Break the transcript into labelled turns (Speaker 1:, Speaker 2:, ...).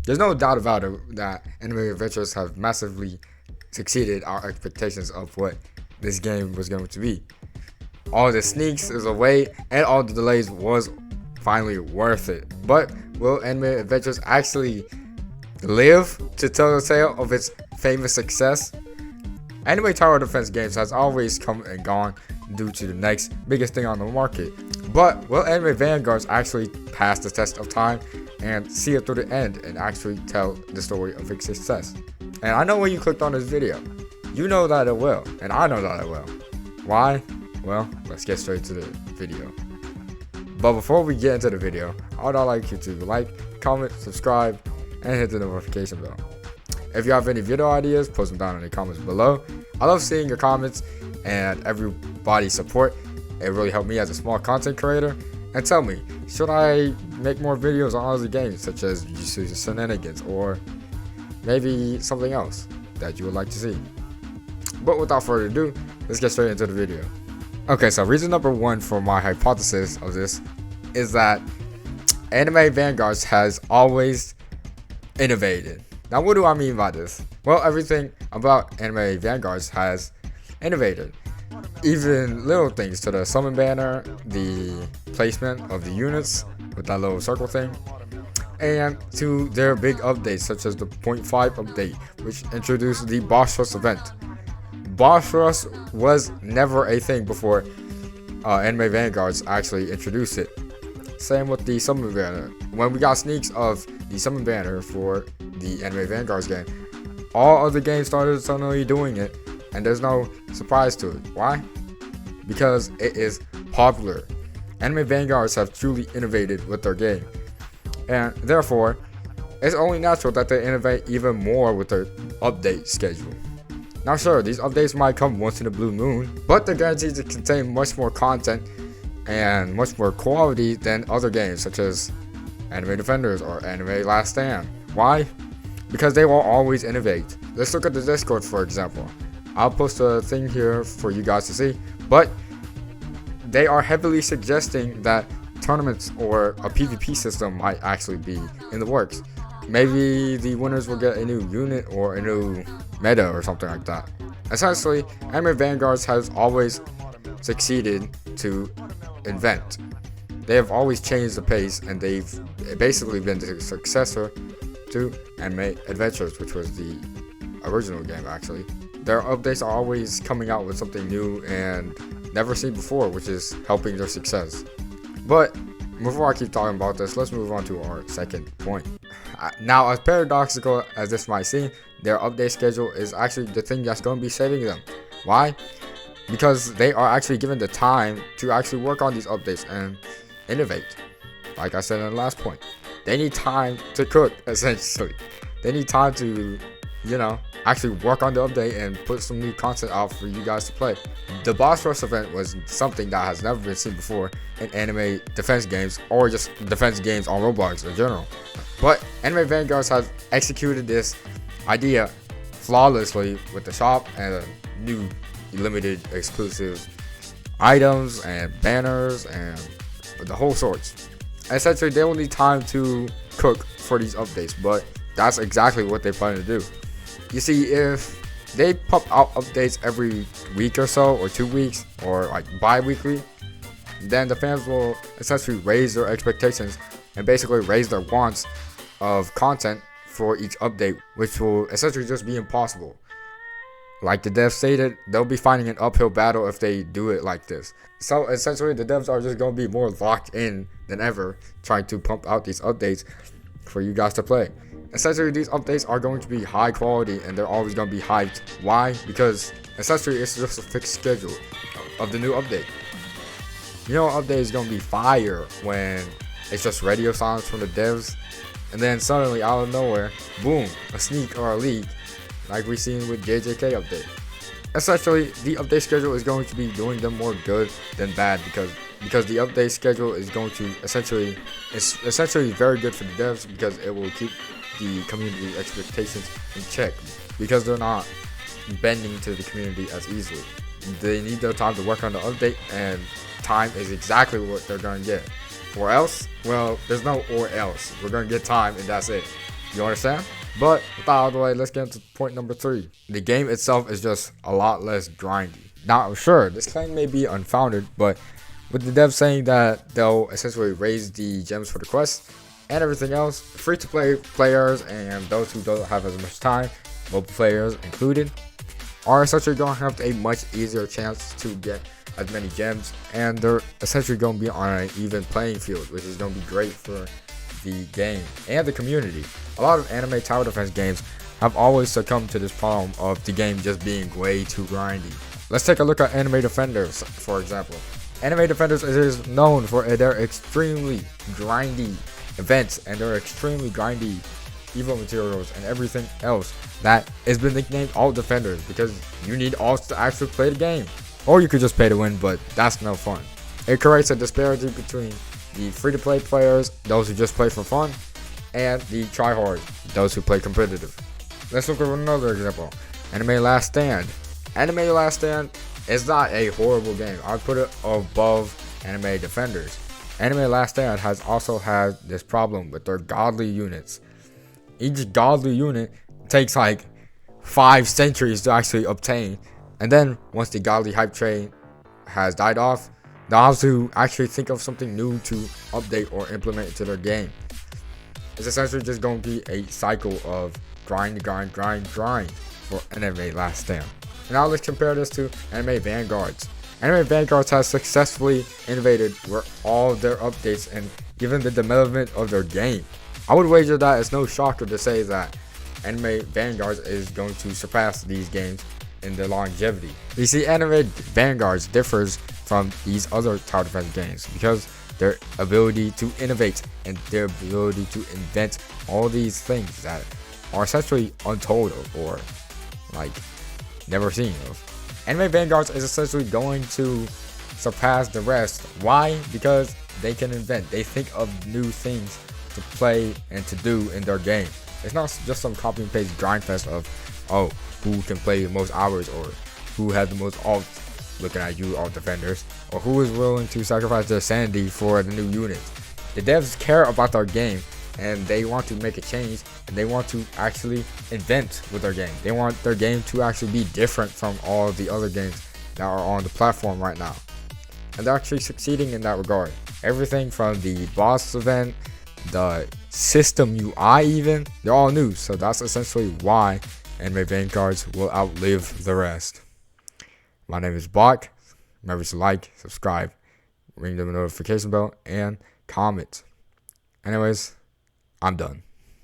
Speaker 1: There's no doubt about it that Anime Adventures have massively succeeded our expectations of what this game was going to be. All the sneaks is away, and all the delays was finally worth it. But will Anime Adventures actually live to tell the tale of its famous success? Anime tower defense games has always come and gone due to the next biggest thing on the market. But will Anime Vanguards actually pass the test of time and see it through the end and actually tell the story of its success? And I know when you clicked on this video, you know that it will, and I know that it will. Why? Well, let's get straight to the video. But before we get into the video, I would like you to like, comment, subscribe, and hit the notification bell. If you have any video ideas, post them down in the comments below. I love seeing your comments and everybody's support. It really helped me as a small content creator. And tell me, should I make more videos on other games such as Jujutsu Shenanigans or maybe something else that you would like to see? But without further ado, let's get straight into the video. Okay, so reason number one for my hypothesis of this is that Anime Vanguards has always innovated. Now, what do I mean by this? Well, everything about Anime Vanguards has innovated. Even little things to the summon banner, the placement of the units with that little circle thing, and to their big updates such as the 0.5 update, which introduced the Boss Rush event. Boss Rush was never a thing before Anime Vanguards actually introduced it. Same with the summon banner. When we got sneaks of the summon banner for the Anime Vanguards game, all other games started suddenly doing it, and there's no surprise to it. Why? Because it is popular. Anime Vanguards have truly innovated with their game, and therefore, it's only natural that they innovate even more with their update schedule. Now sure, these updates might come once in a blue moon, but they're guaranteed to contain much more content and much more quality than other games such as Anime Defenders or Anime Last Stand. Why? Because they will always innovate. Let's look at the Discord, for example. I'll post a thing here for you guys to see, but they are heavily suggesting that tournaments or a PvP system might actually be in the works. Maybe the winners will get a new unit or a new meta or something like that. Essentially, Anime Vanguards has always succeeded to invent. They have always changed the pace, and they've basically been the successor to Anime Adventures, which was the original game actually. Their updates are always coming out with something new and never seen before, which is helping their success. But before I keep talking about this, let's move on to our second point. Now, as paradoxical as this might seem, their update schedule is actually the thing that's going to be saving them. Why? Because they are actually given the time to actually work on these updates and innovate. Like I said in the last point, they need time to cook, essentially. They need time to, actually work on the update and put some new content out for you guys to play. The Boss Rush event was something that has never been seen before in anime defense games or just defense games on Roblox in general. But Anime Vanguards has executed this idea flawlessly with the shop and new limited exclusive items and banners and the whole sorts. Essentially, they will need time to cook for these updates, but that's exactly what they plan to do. You see, if they pump out updates every week or so, or 2 weeks, or like bi-weekly, then the fans will essentially raise their expectations and basically raise their wants of content for each update, which will essentially just be impossible. Like the devs stated, they'll be finding an uphill battle if they do it like this. So essentially, the devs are just going to be more locked in than ever trying to pump out these updates for you guys to play. Essentially, these updates are going to be high quality and they're always going to be hyped. Why? Because essentially it's just a fixed schedule of the new update. Update is going to be fire when it's just radio silence from the devs, and then suddenly out of nowhere, boom, a sneak or a leak, like we seen with JJK update. Essentially, the update schedule is going to be doing them more good than bad because the update schedule is going to it's essentially very good for the devs because it will keep the community expectations in check because they're not bending to the community as easily. They need their time to work on the update, and time is exactly what they're going to get. Or else, well, there's no or else. We're going to get time and that's it. You understand? But with that out of the way, let's get into point number 3. The game itself is just a lot less grindy. Now, sure, this claim may be unfounded, but with the devs saying that they'll essentially raise the gems for the quest and everything else, free-to-play players and those who don't have as much time, mobile players included, are essentially going to have a much easier chance to get as many gems, and they're essentially going to be on an even playing field, which is going to be great for the game and the community. A lot of anime tower defense games have always succumbed to this problem of the game just being way too grindy. Let's take a look at Anime Defenders, for example. Anime Defenders is known for their extremely grindy events and their extremely grindy evil materials and everything else that has been nicknamed Alt Defenders, because you need alts to actually play the game. Or you could just pay to win, but that's no fun. It creates a disparity between the free-to-play players, those who just play for fun, and the tryhards, those who play competitive. Let's look at another example. Anime Last Stand. Anime Last Stand is not a horrible game. I'd put it above Anime Defenders. Anime Last Stand has also had this problem with their godly units. Each godly unit takes like 5 centuries to actually obtain, and then once the godly hype train has died off, they'll have to actually think of something new to update or implement into their game. It's essentially just going to be a cycle of grind for Anime Last Stand. Now let's compare this to Anime Vanguards. Anime Vanguards has successfully innovated where all their updates and even the development of their game. I would wager that it's no shocker to say that Anime Vanguards is going to surpass these games in their longevity. You see, Anime Vanguards differs from these other tower defense games because their ability to innovate and their ability to invent all these things that are essentially untold of or like never seen of. Anime Vanguards is essentially going to surpass the rest. Why? Because they can invent. They think of new things to play and to do in their game. It's not just some copy and paste grind fest of, oh, who can play the most hours or who has the most alts, looking at you, alt defenders, or who is willing to sacrifice their sanity for the new units. The devs care about their game and they want to make a change and they want to actually invent with their game. They want their game to actually be different from all the other games that are on the platform right now. And they're actually succeeding in that regard. Everything from the boss event, the system UI even, they're all new. So that's essentially why Anime Vanguards will outlive the rest. My name is Bach. Remember to like, subscribe, ring the notification bell, and comment. Anyways, I'm done.